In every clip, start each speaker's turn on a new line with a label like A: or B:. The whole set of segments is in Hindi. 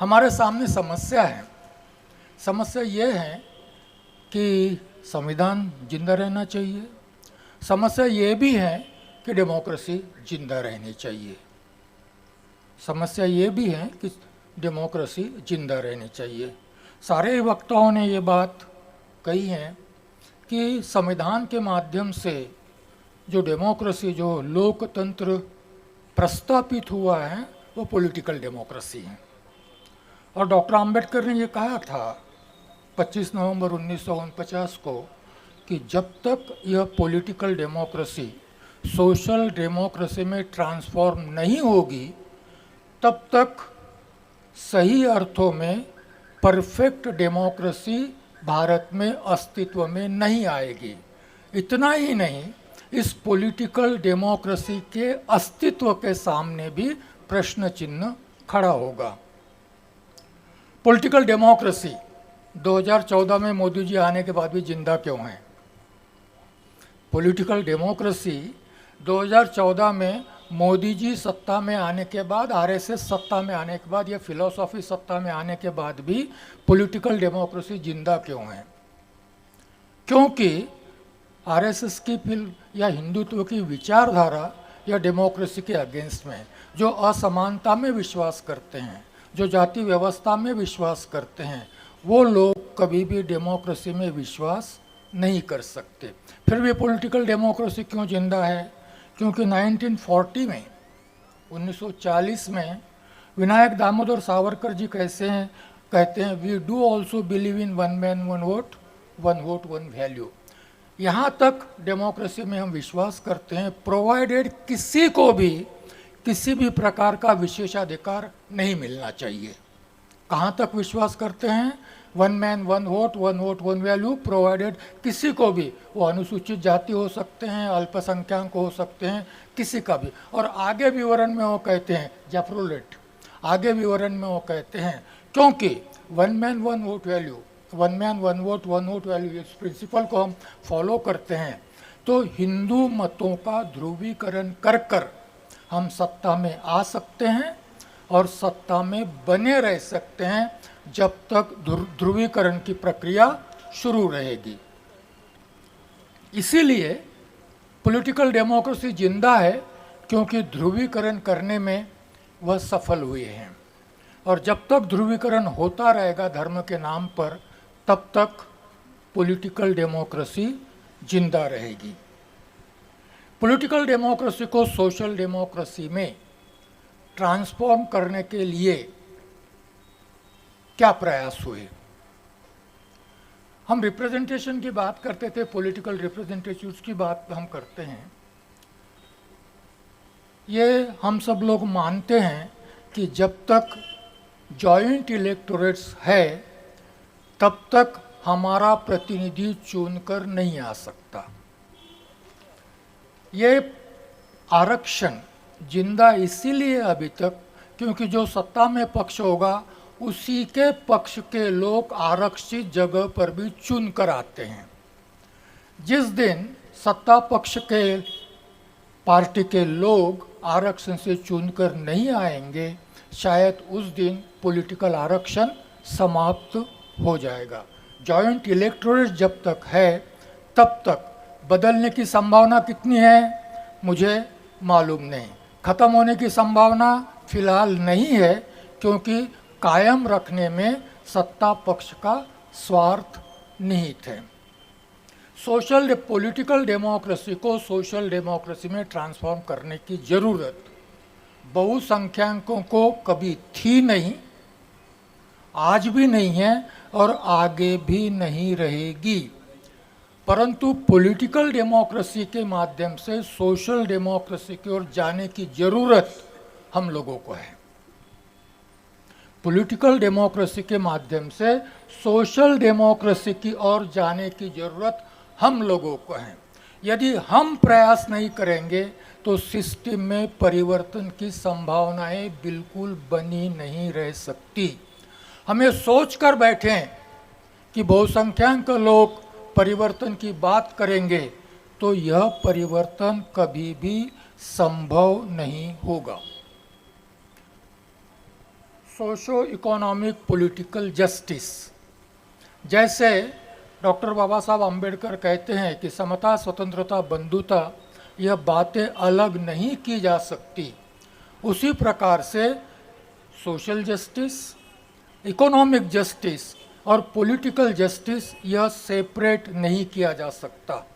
A: हमारे सामने समस्या है। समस्या ये है कि संविधान जिंदा रहना चाहिए। समस्या ये भी है कि डेमोक्रेसी जिंदा रहनी चाहिए। समस्या ये भी है कि डेमोक्रेसी जिंदा रहनी चाहिए। सारे वक्ताओं ने ये बात कही है कि संविधान के माध्यम से जो डेमोक्रेसी, जो लोकतंत्र प्रस्तापित हुआ है, वो पॉलिटिकल डेमोक्रेसी है। और डॉक्टर आम्बेडकर ने ये कहा था 25 नवंबर 1949 को कि जब तक यह पॉलिटिकल डेमोक्रेसी सोशल डेमोक्रेसी में ट्रांसफॉर्म नहीं होगी, तब तक सही अर्थों में परफेक्ट डेमोक्रेसी भारत में अस्तित्व में नहीं आएगी। इतना ही नहीं, इस पॉलिटिकल डेमोक्रेसी के अस्तित्व के सामने भी प्रश्न चिन्ह खड़ा होगा। पॉलिटिकल डेमोक्रेसी 2014 में मोदी जी आने के बाद भी जिंदा क्यों है? पॉलिटिकल डेमोक्रेसी 2014 में मोदी जी सत्ता में आने के बाद, आरएसएस सत्ता में आने के बाद, या फिलॉसफी सत्ता में आने के बाद भी पॉलिटिकल डेमोक्रेसी जिंदा क्यों है? क्योंकि आरएसएस की या हिंदुत्व की विचारधारा या डेमोक्रेसी के अगेंस्ट में, जो असमानता में विश्वास करते हैं, जो जाति व्यवस्था में विश्वास करते हैं, वो लोग कभी भी डेमोक्रेसी में विश्वास नहीं कर सकते। फिर भी पॉलिटिकल डेमोक्रेसी क्यों जिंदा है? क्योंकि 1940 में, 1940 में विनायक दामोदर सावरकर जी कहते हैं we do also believe in one man one vote one value. यहाँ तक डेमोक्रेसी में हम विश्वास करते हैं, प्रोवाइडेड किसी को भी किसी भी प्रकार का विशेषाधिकार नहीं मिलना चाहिए। कहाँ तक विश्वास करते हैं? One man one vote one value, provided किसी को भी, वो अनुसूचित जाति हो सकते हैं, अल्पसंख्यक हो सकते हैं, किसी का भी। और आगे विवरण में वो कहते हैं, जेफ्रोलेट आगे विवरण में वो कहते हैं, क्योंकि one man one vote value, one man one vote value, इस प्रिंसिपल को हम फॉलो करते हैं, तो हिंदू मतों का ध्रुवीकरण कर कर हम सत्ता में आ सकते हैं और सत्ता में बने रह सकते हैं जब तक ध्रुवीकरण की प्रक्रिया शुरू रहेगी। इसीलिए पॉलिटिकल डेमोक्रेसी जिंदा है, क्योंकि ध्रुवीकरण करने में वह सफल हुए हैं। और जब तक ध्रुवीकरण होता रहेगा धर्म के नाम पर, तब तक पॉलिटिकल डेमोक्रेसी जिंदा रहेगी। पॉलिटिकल डेमोक्रेसी को सोशल डेमोक्रेसी में ट्रांसफॉर्म करने के लिए क्या प्रयास हुए? हम रिप्रेजेंटेशन की बात करते थे, पॉलिटिकल रिप्रेजेंटेटिव्स की बात हम करते हैं। ये हम सब लोग मानते हैं कि जब तक जॉइंट इलेक्टोरेट्स है, तब तक हमारा प्रतिनिधि चुनकर नहीं आ सकता। ये आरक्षण जिंदा इसीलिए अभी तक, क्योंकि जो सत्ता में पक्ष होगा उसी के पक्ष के लोग आरक्षित जगह पर भी चुन कर आते हैं। जिस दिन सत्ता पक्ष के पार्टी के लोग आरक्षण से चुनकर नहीं आएंगे, शायद उस दिन पॉलिटिकल आरक्षण समाप्त हो जाएगा। जॉइंट इलेक्टोरेट जब तक है, तब तक बदलने की संभावना कितनी है मुझे मालूम नहीं। खत्म होने की संभावना फिलहाल नहीं है, क्योंकि कायम रखने में सत्ता पक्ष का स्वार्थ निहित है। पॉलिटिकल डेमोक्रेसी को सोशल डेमोक्रेसी में ट्रांसफॉर्म करने की जरूरत बहुसंख्यकों को कभी थी नहीं, आज भी नहीं है और आगे भी नहीं रहेगी। परंतु पॉलिटिकल डेमोक्रेसी के माध्यम से सोशल डेमोक्रेसी की ओर जाने की जरूरत हम लोगों को है। पॉलिटिकल डेमोक्रेसी के माध्यम से सोशल डेमोक्रेसी की ओर जाने की जरूरत हम लोगों को है। यदि हम प्रयास नहीं करेंगे तो सिस्टम में परिवर्तन की संभावनाएं बिल्कुल बनी नहीं रह सकती। हमें सोचकर बैठें कि बहुसंख्यक लोग परिवर्तन की बात करेंगे तो यह परिवर्तन कभी भी संभव नहीं होगा। सोशो इकोनॉमिक पॉलिटिकल जस्टिस, जैसे डॉक्टर बाबा साहब अम्बेडकर कहते हैं कि समता, स्वतंत्रता, बंधुता यह बातें अलग नहीं की जा सकती, उसी प्रकार से सोशल जस्टिस, इकोनॉमिक जस्टिस और पॉलिटिकल जस्टिस यह सेपरेट नहीं किया जा सकता।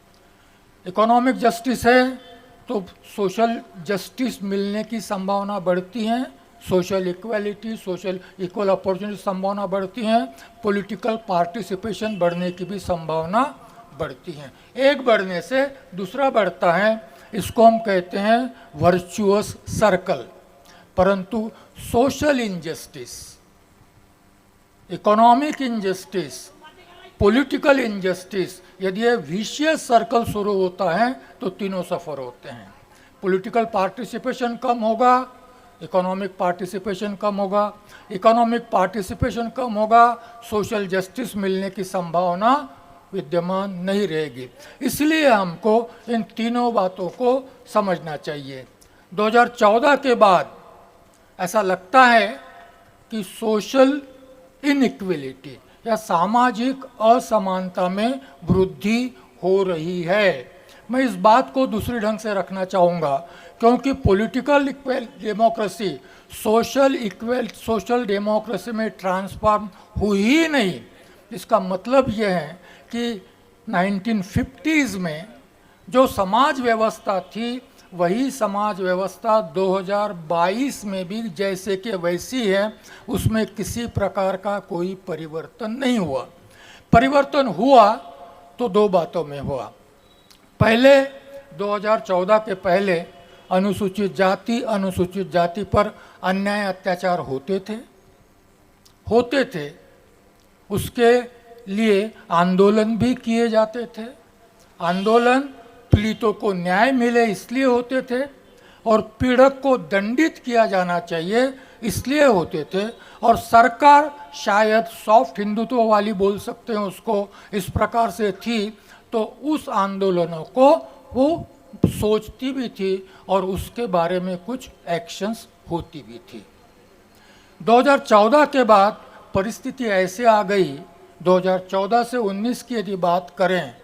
A: इकोनॉमिक जस्टिस है तो सोशल जस्टिस मिलने की संभावना बढ़ती है, social equality, social equal opportunity संभावना बढ़ती है, पॉलिटिकल पार्टिसिपेशन बढ़ने की भी संभावना बढ़ती है। एक बढ़ने से दूसरा बढ़ता है, इसको हम कहते हैं वर्चुअस सर्कल। परंतु social injustice, economic injustice, political injustice, यदि ये विशियस सर्कल शुरू होता है तो तीनों सफ़र होते हैं। पॉलिटिकल पार्टिसिपेशन कम होगा, इकोनॉमिक पार्टिसिपेशन कम होगा, इकोनॉमिक पार्टिसिपेशन कम होगा, सोशल जस्टिस मिलने की संभावना विद्यमान नहीं रहेगी। इसलिए हमको इन तीनों बातों को समझना चाहिए। 2014 के बाद ऐसा लगता है कि सोशल इनइक्वलिटी या सामाजिक असमानता में वृद्धि हो रही है। मैं इस बात को दूसरे ढंग से रखना चाहूँगा, क्योंकि पॉलिटिकल डेमोक्रेसी सोशल डेमोक्रेसी में ट्रांसफॉर्म हुई ही नहीं। इसका मतलब यह है कि 1950s में जो समाज व्यवस्था थी वही समाज व्यवस्था 2022 में भी जैसे कि वैसी है, उसमें किसी प्रकार का कोई परिवर्तन नहीं हुआ। परिवर्तन हुआ तो दो बातों में हुआ। पहले 2014 के पहले अनुसूचित जाति पर अन्याय अत्याचार होते थे, उसके लिए आंदोलन भी किए जाते थे। आंदोलन पीड़ितों को न्याय मिले इसलिए होते थे और पीड़क को दंडित किया जाना चाहिए इसलिए होते थे। और सरकार शायद सॉफ्ट हिंदुत्व वाली बोल सकते हैं उसको, इस प्रकार से थी, तो उस आंदोलनों को वो सोचती भी थी और उसके बारे में कुछ एक्शंस होती भी थी। 2014 के बाद परिस्थिति ऐसे आ गई, 2014 से 19 की यदि बात करें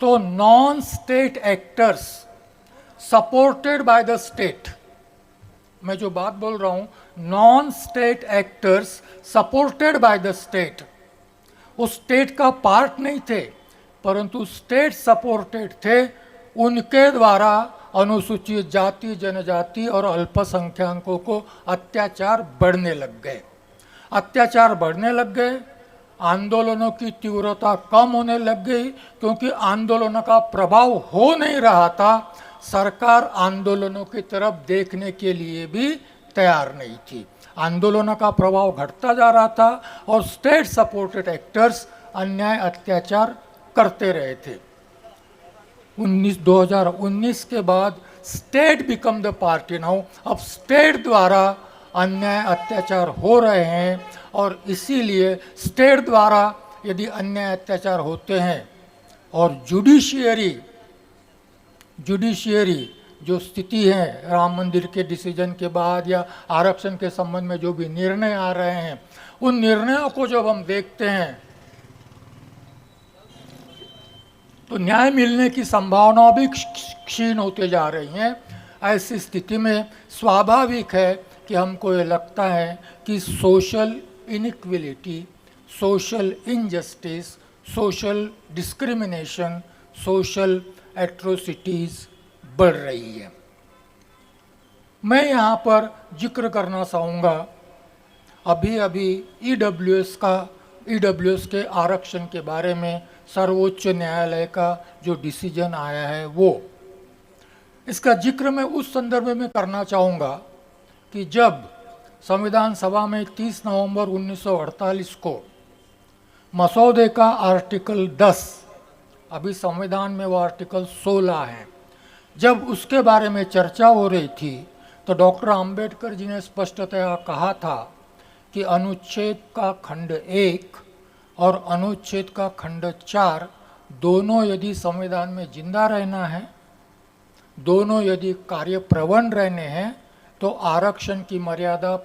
A: तो non state actors supported by the state, मैं जो बात बोल रहा हूं, non state actors supported by the state, वो स्टेट का पार्ट नहीं थे परंतु स्टेट सपोर्टेड थे, उनके द्वारा अनुसूचित जाति, जनजाति और अल्पसंख्यकों को अत्याचार बढ़ने लग गए। आंदोलनों की तीव्रता कम होने लग गई क्योंकि आंदोलनों का प्रभाव हो नहीं रहा था। सरकार आंदोलनों की तरफ देखने के लिए भी तैयार नहीं थी। आंदोलनों का प्रभाव घटता जा रहा था और स्टेट सपोर्टेड एक्टर्स अन्याय अत्याचार करते रहे थे। 2019 के बाद state become the party now. अब स्टेट द्वारा अन्याय अत्याचार हो रहे हैं और इसीलिए स्टेट द्वारा यदि अन्याय अत्याचार होते हैं और जुडिशियरी जो स्थिति है राम मंदिर के डिसीजन के बाद या आरक्षण के संबंध में जो भी निर्णय आ रहे हैं, उन निर्णयों को जब हम देखते हैं तो न्याय मिलने की संभावना भी क्षीण होते जा रही हैं। ऐसी स्थिति में स्वाभाविक है कि हमको ये लगता है कि social inequality, social injustice, social discrimination, social atrocities बढ़ रही है। मैं यहाँ पर जिक्र करना चाहूँगा, अभी ईडब्ल्यूएस के आरक्षण के बारे में सर्वोच्च न्यायालय का जो डिसीजन आया है वो, इसका जिक्र मैं उस संदर्भ में करना चाहूँगा कि जब संविधान सभा में 30 नवंबर 1948 को मसौदे का आर्टिकल 10, अभी संविधान में वो आर्टिकल 16 है, जब उसके बारे में चर्चा हो रही थी तो डॉक्टर अंबेडकर जी ने स्पष्टतया कहा था कि अनुच्छेद का खंड 1 और अनुच्छेद का खंड 4 दोनों यदि संविधान में जिंदा रहना है, दोनों यदि कार्यप्रवण रहने हैं तो आरक्षण की मर्यादा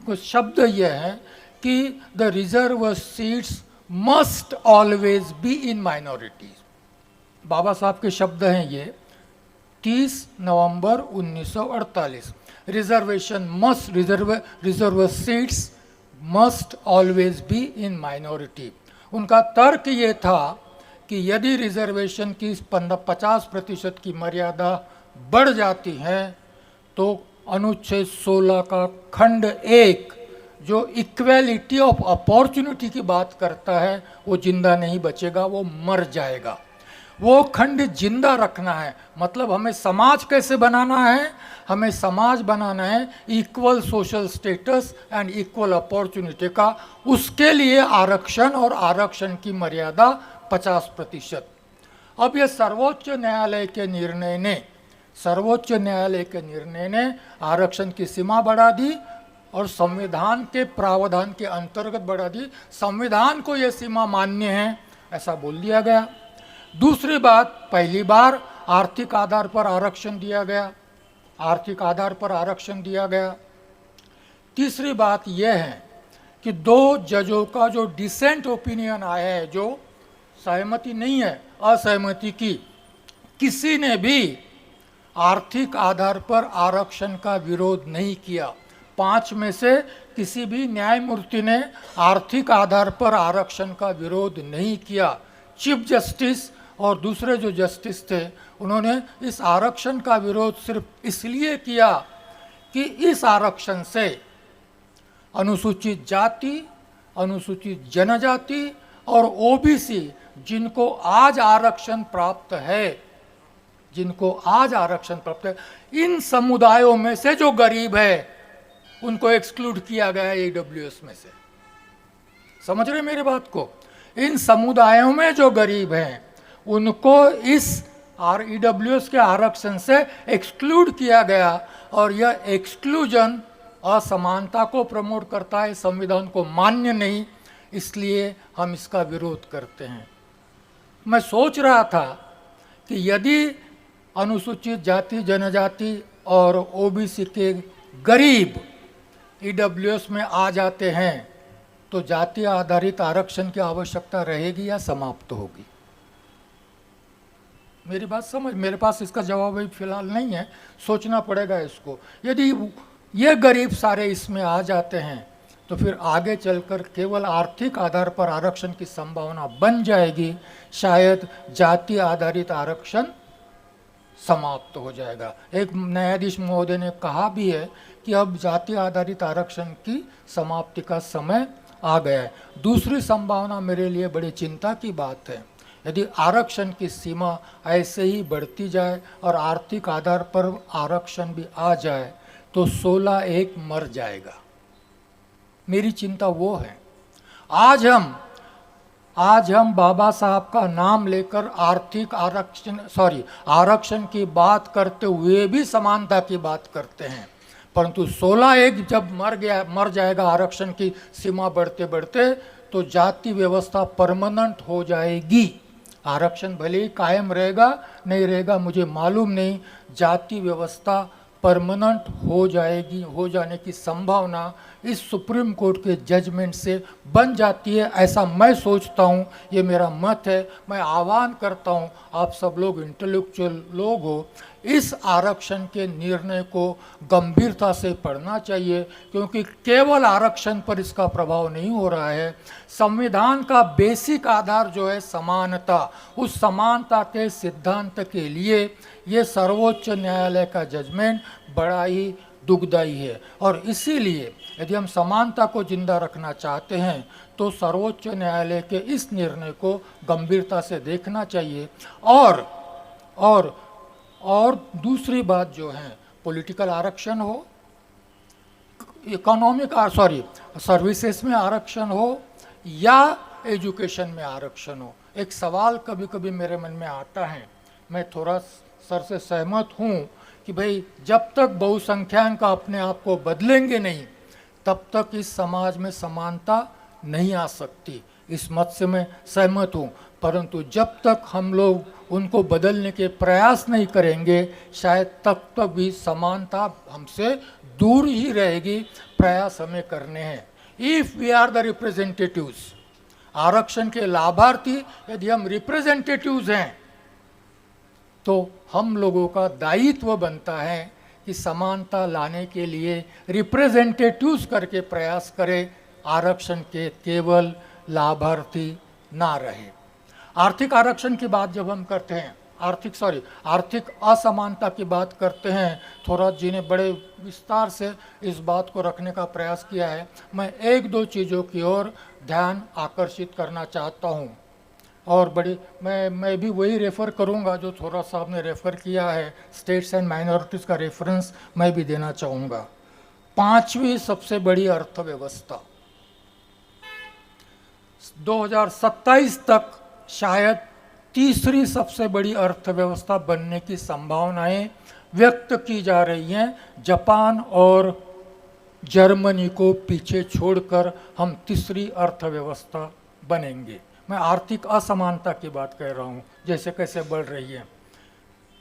A: कुछ शब्द यह है कि the reserve seats must always be in minorities. Baba Saheb के शब्द हैं ये, 30 नवंबर 1948। Reservation must reserve seats must always be in minority. उनका तर्क ये था कि यदि रिजर्वेशन की 50% की मर्यादा बढ़ जाती है तो अनुच्छेद 16 का खंड 1 जो इक्वेलिटी ऑफ अपॉर्चुनिटी की बात करता है वो जिंदा नहीं बचेगा, वो मर जाएगा। वो खंड जिंदा रखना है, मतलब हमें समाज कैसे बनाना है? हमें समाज बनाना है equal social status and equal opportunity का। उसके लिए आरक्षण और आरक्षण की मर्यादा 50%। अब ये सर्वोच्च न्यायालय के निर्णय ने आरक्षण की सीमा बढ़ा दी और संविधान के प्रावधान के अंतर्गत बढ़ा दी। संविधान को यह सीमा मान्य है ऐसा बोल दिया गया। दूसरी बात, पहली बार आर्थिक आधार पर आरक्षण दिया गया। तीसरी बात यह है कि 2 जजों का जो डिसेंट ओपिनियन आया है, जो सहमति नहीं है, असहमति की, किसी ने भी आर्थिक आधार पर आरक्षण का विरोध नहीं किया। 5 में से किसी भी न्यायमूर्ति ने आर्थिक आधार पर आरक्षण का विरोध नहीं किया। चीफ जस्टिस और दूसरे जो जस्टिस थे उन्होंने इस आरक्षण का विरोध सिर्फ इसलिए किया कि इस आरक्षण से अनुसूचित जाति, अनुसूचित जनजाति और ओबीसी जिनको आज आरक्षण प्राप्त है, इन समुदायों में से जो गरीब है उनको एक्सक्लूड किया गया है ईडब्ल्यूएस में से। समझ रहे मेरे बात को? इन समुदायों में जो गरीब हैं उनको इस ईडब्ल्यूएस के आरक्षण से एक्सक्लूड किया गया और यह एक्सक्लूजन असमानता को प्रमोट करता है, संविधान को मान्य नहीं, इसलिए हम इसका विरोध करते हैं। मैं सोच रहा था कि यदि अनुसूचित जाति, जनजाति और ओबीसी के गरीब ईडब्ल्यूएस में आ जाते हैं तो जाति आधारित आरक्षण की आवश्यकता रहेगी या समाप्त होगी? मेरी बात समझ, मेरे पास इसका जवाब अभी फिलहाल नहीं है, सोचना पड़ेगा इसको। यदि ये गरीब सारे इसमें आ जाते हैं तो फिर आगे चलकर केवल आर्थिक आधार पर आरक्षण की संभावना बन जाएगी, शायद जाति आधारित आरक्षण समाप्त हो जाएगा। एक न्यायाधीश महोदय ने कहा भी है कि अब जाति आधारित आरक्षण की समाप्ति का समय आ गया है। दूसरी संभावना मेरे लिए बड़ी चिंता की बात है, यदि आरक्षण की सीमा ऐसे ही बढ़ती जाए और आर्थिक आधार पर आरक्षण भी आ जाए तो 16(1) मर जाएगा। मेरी चिंता वो है। आज हम बाबा साहब का नाम लेकर आरक्षण की बात करते हुए भी समानता की बात करते हैं, परंतु 16(1) जब मर जाएगा आरक्षण की सीमा बढ़ते बढ़ते तो जाति व्यवस्था परमानेंट हो जाएगी। आरक्षण भले ही कायम रहेगा नहीं रहेगा मुझे मालूम नहीं, जाति व्यवस्था परमानेंट हो जाएगी, हो जाने की संभावना इस सुप्रीम कोर्ट के जजमेंट से बन जाती है, ऐसा मैं सोचता हूँ। ये मेरा मत है। मैं आह्वान करता हूँ आप सब लोग इंटेलेक्चुअल लोग हो, इस आरक्षण के निर्णय को गंभीरता से पढ़ना चाहिए, क्योंकि केवल आरक्षण पर इसका प्रभाव नहीं हो रहा है। संविधान का बेसिक आधार जो है समानता, उस समानता के सिद्धांत के लिए ये सर्वोच्च न्यायालय का जजमेंट बड़ा ही दुखदायी है। और इसीलिए यदि हम समानता को जिंदा रखना चाहते हैं तो सर्वोच्च न्यायालय के इस निर्णय को गंभीरता से देखना चाहिए। और दूसरी बात जो है, पॉलिटिकल आरक्षण हो, सर्विसेज में आरक्षण हो या एजुकेशन में आरक्षण हो, एक सवाल कभी कभी मेरे मन में आता है, मैं थोड़ा सर से सहमत हूँ कि भाई जब तक बहुसंख्यांक अपने आप को बदलेंगे नहीं तब तक इस समाज में समानता नहीं आ सकती। इस मत से मैं सहमत हूँ, परंतु जब तक हम लोग उनको बदलने के प्रयास नहीं करेंगे शायद तब तक भी समानता हमसे दूर ही रहेगी। प्रयास हमें करने हैं। If we are the representatives, आरक्षण के लाभार्थी यदि हम रिप्रेजेंटेटिव्स हैं तो हम लोगों का दायित्व बनता है कि समानता लाने के लिए रिप्रेजेंटेटिव्स करके प्रयास करें, आरक्षण के केवल लाभार्थी ना रहे। आर्थिक आरक्षण की बात जब हम करते हैं, आर्थिक असमानता की बात करते हैं, थोरात जी ने बड़े विस्तार से इस बात को रखने का प्रयास किया है। मैं एक दो चीज़ों की ओर ध्यान आकर्षित करना चाहता हूँ और मैं भी वही रेफ़र करूँगा जो थोरात साहब ने रेफ़र किया है। स्टेट्स एंड माइनॉरिटीज़ का रेफरेंस मैं भी देना चाहूँगा। 5वीं सबसे बड़ी अर्थव्यवस्था 2027 तक शायद तीसरी सबसे बड़ी अर्थव्यवस्था बनने की संभावनाएं व्यक्त की जा रही हैं। जापान और जर्मनी को पीछे छोड़कर हम तीसरी अर्थव्यवस्था बनेंगे। मैं आर्थिक असमानता की बात कह रहा हूँ, जैसे कैसे बढ़ रही है।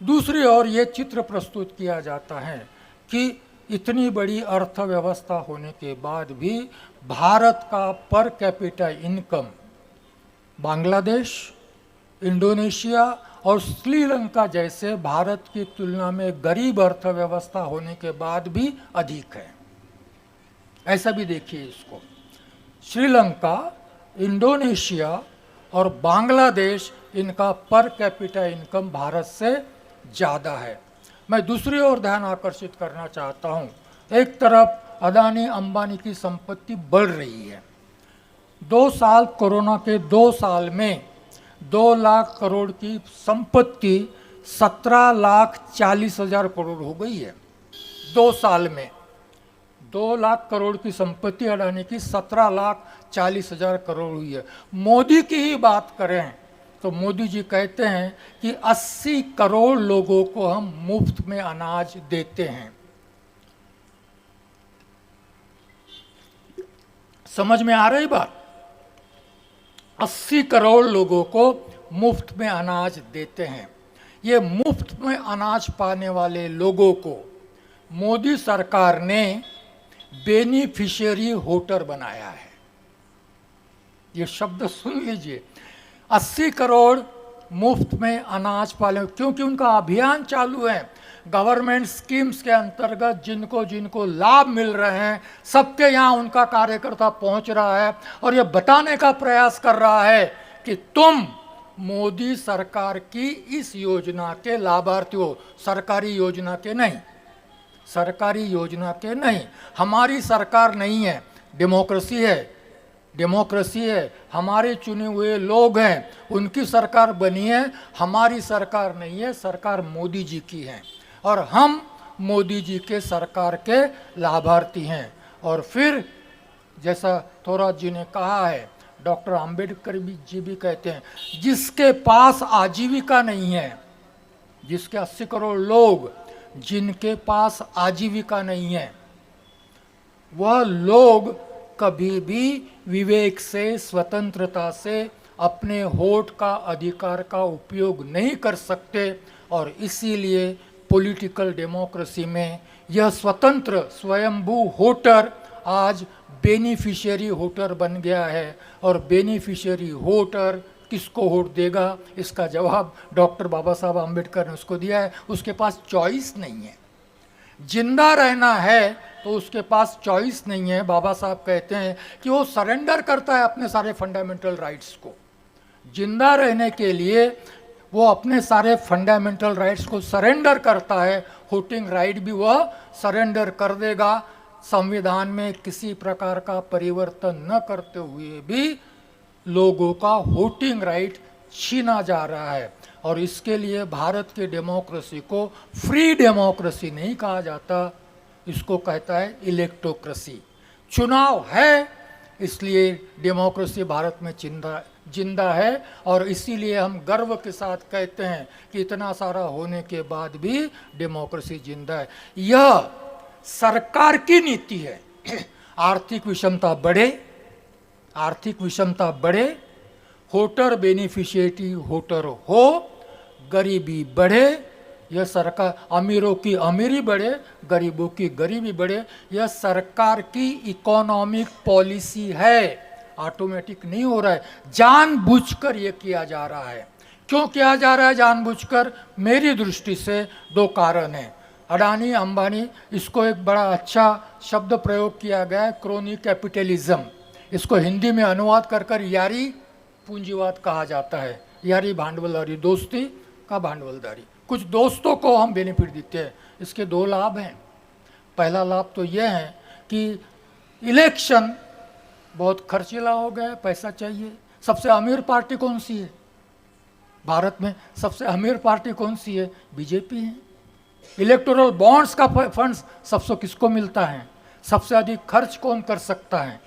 A: दूसरी ओर ये चित्र प्रस्तुत किया जाता है कि इतनी बड़ी अर्थव्यवस्था होने के बाद भी भारत का per capita income Bangladesh, Indonesia और श्रीलंका जैसे भारत की तुलना में गरीब अर्थव्यवस्था होने के बाद भी अधिक है। ऐसा भी देखिए इसको, श्रीलंका, इंडोनेशिया और बांग्लादेश, इनका पर कैपिटा इनकम भारत से ज़्यादा है। मैं दूसरी ओर ध्यान आकर्षित करना चाहता हूँ। एक तरफ अदानी अंबानी की संपत्ति बढ़ रही है। 2 साल, कोरोना के 2 साल में 2 लाख करोड़ की संपत्ति 17,40,000 करोड़ हो गई है। 2 साल में 2 लाख करोड़ की संपत्ति अडानी की 17,40,000 करोड़ हुई है। मोदी की ही बात करें तो मोदी जी कहते हैं कि 80 करोड़ लोगों को हम मुफ्त में अनाज देते हैं। समझ में आ रही बात? 80 करोड़ लोगों को मुफ्त में अनाज देते हैं। ये मुफ्त में अनाज पाने वाले लोगों को मोदी सरकार ने बेनिफिशियरी वोटर बनाया है। ये शब्द सुन लीजिए, 80 करोड़ मुफ्त में अनाज पाले, क्योंकि उनका अभियान चालू है। गवर्नमेंट स्कीम्स के अंतर्गत जिनको जिनको लाभ मिल रहे हैं सबके यहाँ उनका कार्यकर्ता पहुँच रहा है और ये बताने का प्रयास कर रहा है कि तुम मोदी सरकार की इस योजना के लाभार्थी हो, सरकारी योजना के नहीं, सरकारी योजना के नहीं। हमारी सरकार नहीं है, डेमोक्रेसी है, डेमोक्रेसी है, हमारे चुने हुए लोग हैं, उनकी सरकार बनी है, हमारी सरकार नहीं है, सरकार मोदी जी की है और हम मोदी जी के सरकार के लाभार्थी हैं। और फिर जैसा थोरात जी ने कहा है, डॉक्टर अंबेडकर जी भी कहते हैं, जिसके पास आजीविका नहीं है, जिसके 80 करोड़ लोग जिनके पास आजीविका नहीं है, वह लोग कभी भी विवेक से, स्वतंत्रता से अपने वोट का अधिकार का उपयोग नहीं कर सकते। और इसीलिए पॉलिटिकल डेमोक्रेसी में यह स्वतंत्र स्वयंभू वोटर आज बेनिफिशियरी वोटर बन गया है। और बेनिफिशियरी वोटर किसको वोट देगा, इसका जवाब डॉक्टर बाबा साहब आम्बेडकर ने उसको दिया है। उसके पास चॉइस नहीं है, जिंदा रहना है तो उसके पास चॉइस नहीं है। बाबा साहब कहते हैं कि वो सरेंडर करता है अपने सारे फंडामेंटल राइट्स को। जिंदा रहने के लिए वो अपने सारे फंडामेंटल राइट्स को सरेंडर करता है। वोटिंग राइट भी वह सरेंडर कर देगा। संविधान में किसी प्रकार का परिवर्तन न करते हुए भी लोगों का वोटिंग राइट छीना जा रहा है। और इसके लिए भारत के डेमोक्रेसी को फ्री डेमोक्रेसी नहीं कहा जाता, इसको कहता है इलेक्टोक्रेसी। चुनाव है इसलिए डेमोक्रेसी भारत में जिंदा है। और इसीलिए हम गर्व के साथ कहते हैं कि इतना सारा होने के बाद भी डेमोक्रेसी जिंदा है। यह सरकार की नीति है। आर्थिक विषमता बढ़े, आर्थिक विषमता बढ़े होटर बेनिफिशियरी होटर हो, गरीबी बढ़े, यह सरकार, अमीरों की अमीरी बढ़े, गरीबों की गरीबी बढ़े, यह सरकार की इकोनॉमिक पॉलिसी है। ऑटोमेटिक नहीं हो रहा है, जानबूझकर यह किया जा रहा है। क्यों किया जा रहा है जानबूझकर? मेरी दृष्टि से दो कारण हैं। अडानी अंबानी, इसको एक बड़ा अच्छा शब्द प्रयोग किया गया है, क्रोनी कैपिटलिज्म। इसको हिंदी में अनुवाद कर यारी पूंजीवाद कहा जाता है। यारी भांडवलदारी, दोस्ती का भांडवलदारी। कुछ दोस्तों को हम बेनिफिट देते हैं। इसके दो लाभ हैं। पहला लाभ तो यह है कि इलेक्शन बहुत खर्चीला हो गया है, पैसा चाहिए। सबसे अमीर पार्टी कौन सी है भारत में? सबसे अमीर पार्टी कौन सी है? बीजेपी है। इलेक्टोरल बॉन्ड्स का फंड्स सबसे किसको मिलता है? सबसे अधिक खर्च कौन कर सकता है?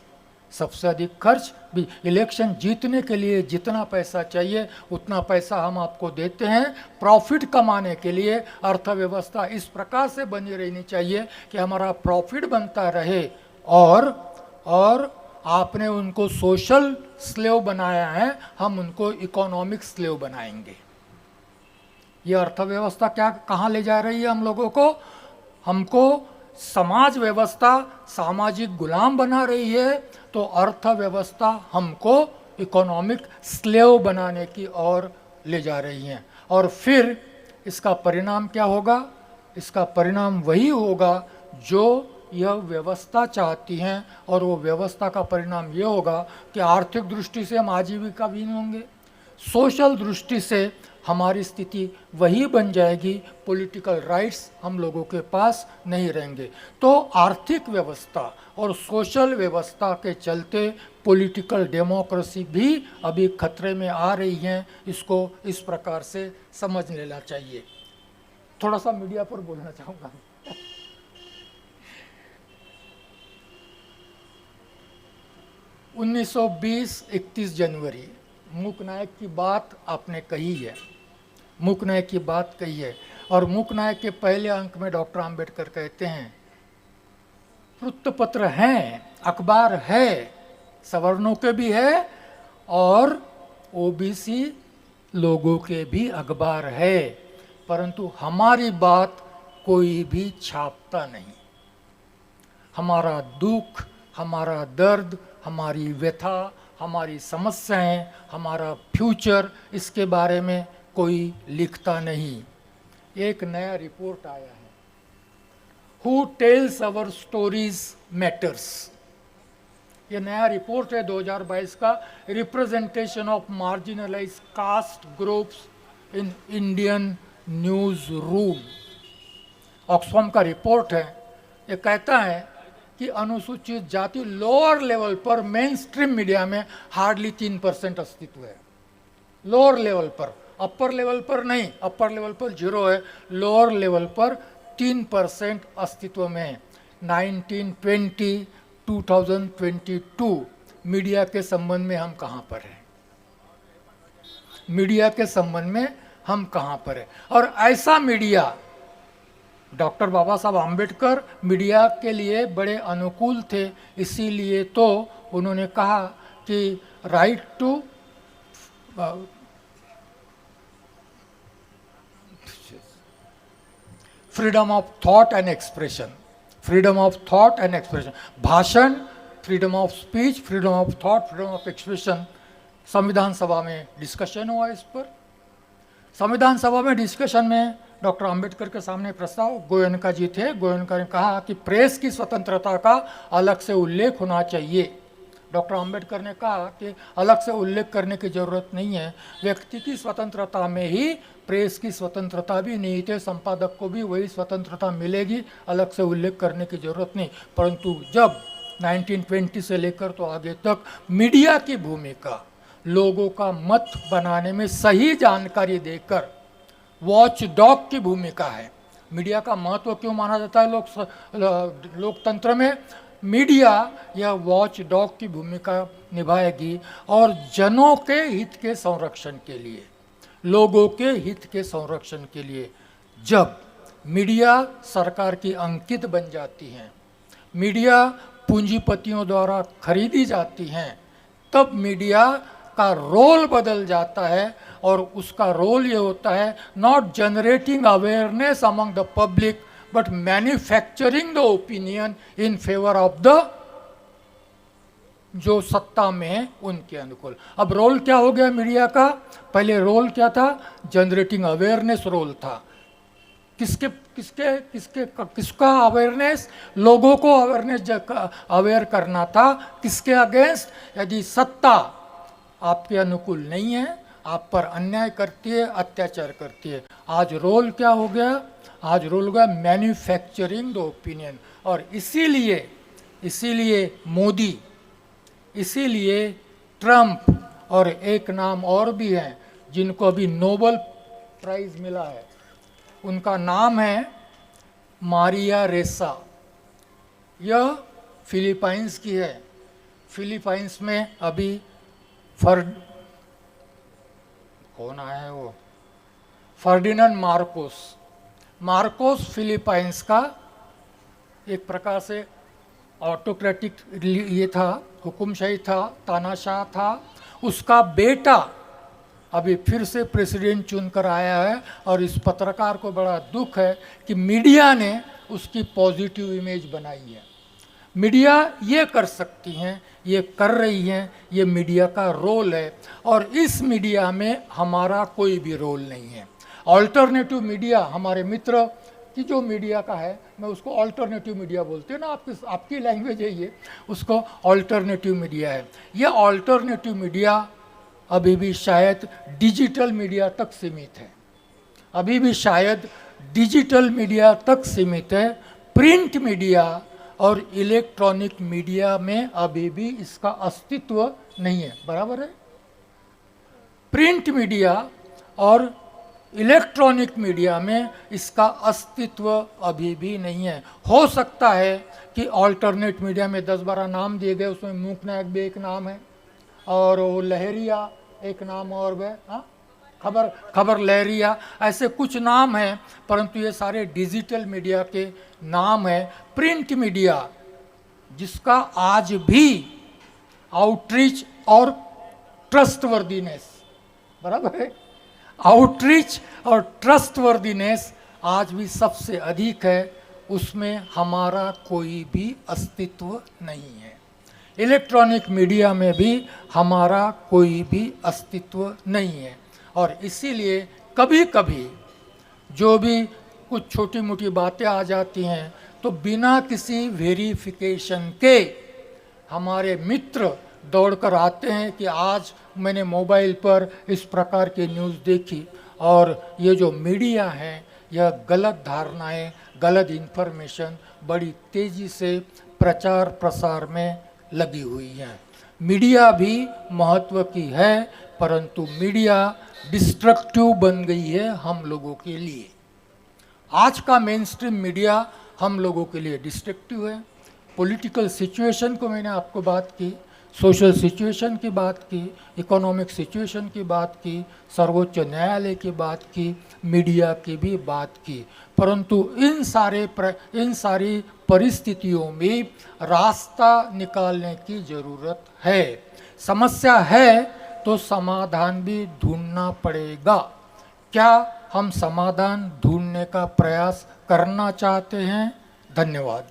A: सबसे अधिक खर्च भी। इलेक्शन जीतने के लिए जितना पैसा चाहिए उतना पैसा हम आपको देते हैं। प्रॉफिट कमाने के लिए अर्थव्यवस्था इस प्रकार से बनी रहनी चाहिए कि हमारा प्रॉफिट बनता रहे, और आपने उनको सोशल स्लेव बनाया है, हम उनको इकोनॉमिक स्लेव बनाएंगे। ये अर्थव्यवस्था क्या कहाँ ले जा रही है हम लोगों को? हमको समाज व्यवस्था सामाजिक गुलाम बना रही है, तो अर्थव्यवस्था हमको इकोनॉमिक स्लेव बनाने की ओर ले जा रही है। और फिर इसका परिणाम क्या होगा? इसका परिणाम वही होगा जो यह व्यवस्था चाहती हैं, और वो व्यवस्था का परिणाम ये होगा कि आर्थिक दृष्टि से हम आजीविकाहीन होंगे, सोशल दृष्टि से हमारी स्थिति वही बन जाएगी, पॉलिटिकल राइट्स हम लोगों के पास नहीं रहेंगे। तो आर्थिक व्यवस्था और सोशल व्यवस्था के चलते पॉलिटिकल डेमोक्रेसी भी अभी खतरे में आ रही है। इसको इस प्रकार से समझ लेना चाहिए। थोड़ा सा मीडिया पर बोलना चाहूँगा। 1920 31 जनवरी मूक नायक की बात आपने कही है, मूक नायक की बात कही है। और मूक नायक के पहले अंक में डॉक्टर आम्बेडकर कहते हैं, वृत्तपत्र हैं, अखबार है, सवर्णों के भी है और ओबीसी लोगों के भी अखबार है, परंतु हमारी बात कोई भी छापता नहीं। हमारा दुख, हमारा दर्द, हमारी व्यथा, हमारी समस्याएं, हमारा फ्यूचर, इसके बारे में कोई लिखता नहीं। एक नया रिपोर्ट आया है, who tells our stories matters. ये नया रिपोर्ट है 2022 का, representation of marginalised caste groups in Indian newsroom. Oxfam का रिपोर्ट है। ये कहता है कि अनुसूचित जाति लोअर लेवल पर मेन स्ट्रीम मीडिया में हार्डली 3% अस्तित्व है। लोअर लेवल पर, अपर लेवल पर नहीं, अपर लेवल पर 0 है, लोअर लेवल पर 3% अस्तित्व में है। 1920 2022 मीडिया के संबंध में हम कहाँ पर हैं? मीडिया के संबंध में हम कहाँ पर हैं? और ऐसा मीडिया, डॉक्टर बाबा साहब आम्बेडकर मीडिया के लिए बड़े अनुकूल थे, इसीलिए तो उन्होंने कहा कि right to freedom of thought and expression, freedom of thought and expression, भाषण, freedom of speech, freedom of thought, freedom of expression. संविधान सभा में डिस्कशन हुआ इस पर। संविधान सभा में डिस्कशन में डॉक्टर आम्बेडकर के सामने प्रस्ताव, गोयनका जी थे, गोयनका ने कहा कि प्रेस की स्वतंत्रता का अलग से उल्लेख होना चाहिए। डॉक्टर आम्बेडकर ने कहा कि अलग से उल्लेख करने की जरूरत नहीं है, व्यक्ति की स्वतंत्रता में ही प्रेस की स्वतंत्रता भी निहित है, संपादक को भी वही स्वतंत्रता मिलेगी, अलग से उल्लेख करने की जरूरत नहीं। परंतु जब 1920 से लेकर तो आगे तक मीडिया की भूमिका लोगों का मत बनाने में सही जानकारी देकर वॉच डॉग की भूमिका है। मीडिया का महत्व क्यों माना जाता है लोकतंत्र में? मीडिया यह वॉच डॉग की भूमिका निभाएगी और जनों के हित के संरक्षण के लिए, लोगों के हित के संरक्षण के लिए। जब मीडिया सरकार की अंकित बन जाती हैं, मीडिया पूंजीपतियों द्वारा खरीदी जाती हैं, तब मीडिया का रोल बदल जाता है और उसका रोल ये होता है not generating awareness among the public but manufacturing the opinion in favour of the जो सत्ता में है उनके अनुकूल। अब रोल क्या हो गया मीडिया का? पहले रोल क्या था? जनरेटिंग अवेयरनेस रोल था। किसके किसके किसके किसका अवेयरनेस? लोगों को अवेयर करना था। किसके अगेंस्ट? यदि सत्ता आपके अनुकूल नहीं है, आप पर अन्याय करती है, अत्याचार करती है। आज रोल क्या हो गया? आज रोल हो गया मैन्युफैक्चरिंग द ओपिनियन। और इसीलिए मोदी, इसीलिए ट्रंप और एक नाम और भी है जिनको अभी नोबेल प्राइज मिला है, उनका नाम है मारिया रेसा। यह फिलीपाइंस की है। फिलीपाइंस में अभी कौन आया है वो? फर्डिनेंड मार्कोस फिलीपाइंस का एक प्रकार से ऑटोक्रेटिक ये था, हुकुमशाही था, तानाशाह था। उसका बेटा अभी फिर से प्रेसिडेंट चुनकर आया है और इस पत्रकार को बड़ा दुख है कि मीडिया ने उसकी पॉजिटिव इमेज बनाई है। मीडिया ये कर सकती हैं, ये कर रही हैं, ये मीडिया का रोल है और इस मीडिया में हमारा कोई भी रोल नहीं है। ऑल्टरनेटिव मीडिया हमारे मित्र कि जो मीडिया का है, मैं उसको ऑल्टरनेटिव मीडिया बोलते हैं ना, आपकी लैंग्वेज है ये, उसको ऑल्टरनेटिव मीडिया है। ये ऑल्टरनेटिव मीडिया अभी भी शायद डिजिटल मीडिया तक सीमित है, अभी भी शायद डिजिटल मीडिया तक सीमित है। प्रिंट मीडिया और इलेक्ट्रॉनिक मीडिया में अभी भी इसका अस्तित्व नहीं है। बराबर है? प्रिंट मीडिया और इलेक्ट्रॉनिक मीडिया में इसका अस्तित्व अभी भी नहीं है। हो सकता है कि ऑल्टरनेट मीडिया में 10-12 नाम दिए गए, उसमें मूक नायक भी एक नाम है और वो लहरिया एक नाम और है, खबर लहरिया, ऐसे कुछ नाम हैं, परंतु ये सारे डिजिटल मीडिया के नाम है। प्रिंट मीडिया जिसका आज भी आउटरीच और ट्रस्टवर्दीनेस, बराबर है, आउटरीच और ट्रस्टवर्दीनेस आज भी सबसे अधिक है, उसमें हमारा कोई भी अस्तित्व नहीं है। इलेक्ट्रॉनिक मीडिया में भी हमारा कोई भी अस्तित्व नहीं है और इसीलिए कभी कभी जो भी कुछ छोटी मोटी बातें आ जाती हैं तो बिना किसी वेरिफिकेशन के हमारे मित्र दौड़कर आते हैं कि आज मैंने मोबाइल पर इस प्रकार की न्यूज़ देखी और ये जो मीडिया है यह गलत धारणाएं, गलत इन्फॉर्मेशन बड़ी तेज़ी से प्रचार प्रसार में लगी हुई है। मीडिया भी महत्व की है, परंतु मीडिया डिस्ट्रक्टिव बन गई है हम लोगों के लिए। आज का मेन स्ट्रीम मीडिया हम लोगों के लिए डिस्ट्रक्टिव है। पॉलिटिकल सिचुएशन को मैंने आपको बात की, सोशल सिचुएशन की बात की, इकोनॉमिक सिचुएशन की बात की, सर्वोच्च न्यायालय की बात की, मीडिया की भी बात की, परंतु इन सारी परिस्थितियों में रास्ता निकालने की ज़रूरत है। समस्या है तो समाधान भी ढूंढना पड़ेगा। क्या हम समाधान ढूंढने का प्रयास करना चाहते हैं? धन्यवाद।